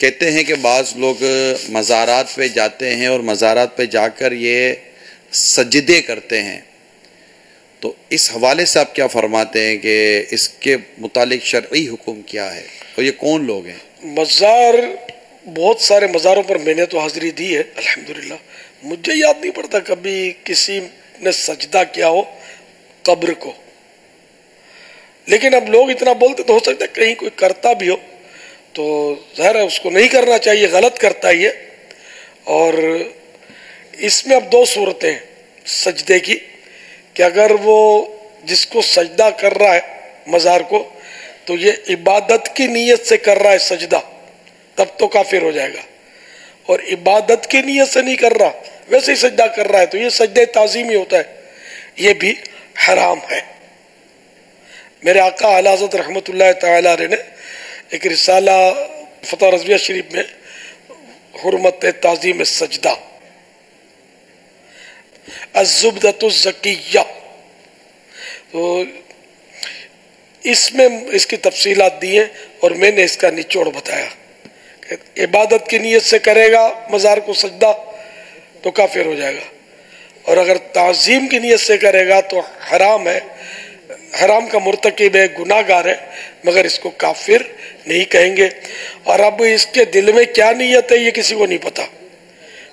کہتے ہیں کہ بعض لوگ مزارات پہ جاتے ہیں اور مزارات پہ جا کر یہ سجدے کرتے ہیں، تو اس حوالے سے آپ کیا فرماتے ہیں کہ اس کے متعلق شرعی حکم کیا ہے اور یہ کون لوگ ہیں؟ مزار، بہت سارے مزاروں پر میں نے تو حاضری دی ہے الحمدللہ. مجھے یاد نہیں پڑتا کبھی کسی نے سجدہ کیا ہو قبر کو، لیکن اب لوگ اتنا بولتے تو ہو سکتا ہے کہیں کوئی کرتا بھی ہو، تو ظاہر ہے اس کو نہیں کرنا چاہیے، غلط کرتا ہی ہے. اور اس میں اب دو صورتیں ہیں سجدے کی، کہ اگر وہ جس کو سجدہ کر رہا ہے مزار کو تو یہ عبادت کی نیت سے کر رہا ہے سجدہ، تب تو کافر ہو جائے گا. اور عبادت کی نیت سے نہیں کر رہا، ویسے ہی سجدہ کر رہا ہے، تو یہ سجدہ تعظیمی ہوتا ہے، یہ بھی حرام ہے. میرے آقا اعلی حضرت رحمۃ اللہ تعالی علیہ نے ایک رسالہ فتح رضویہ شریف میں حرمت تعظیم سجدہ، الزبدۃ الزکیہ، تو اس میں اس کی تفصیلات دی ہیں اور میں نے اس کا نچوڑ بتایا کہ عبادت کی نیت سے کرے گا مزار کو سجدہ تو کافر ہو جائے گا، اور اگر تعظیم کی نیت سے کرے گا تو حرام ہے، حرام کا مرتکب ہے، گناہ گار ہے، مگر اس کو کافر نہیں کہیں گے. اور اب اس کے دل میں کیا نیت ہے یہ کسی کو نہیں پتا،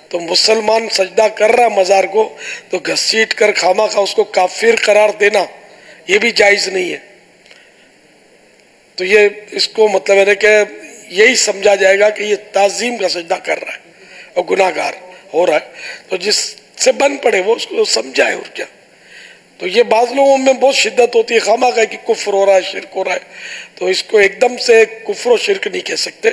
تو مسلمان سجدہ کر رہا مزار کو تو گھسیٹ کر خامہ خواہ اس کو کافر قرار دینا یہ بھی جائز نہیں ہے. تو یہ اس کو مطلب ہے کہ یہی سمجھا جائے گا کہ یہ تعظیم کا سجدہ کر رہا ہے اور گناہ گار ہو رہا ہے، تو جس سے بن پڑے وہ اس کو سمجھائے. اور کیا، تو یہ بعض لوگوں میں بہت شدت ہوتی ہے، خامہ خواہ کہ کفر ہو رہا ہے، شرک ہو رہا ہے، تو اس کو ایک دم سے کفر و شرک نہیں کہہ سکتے.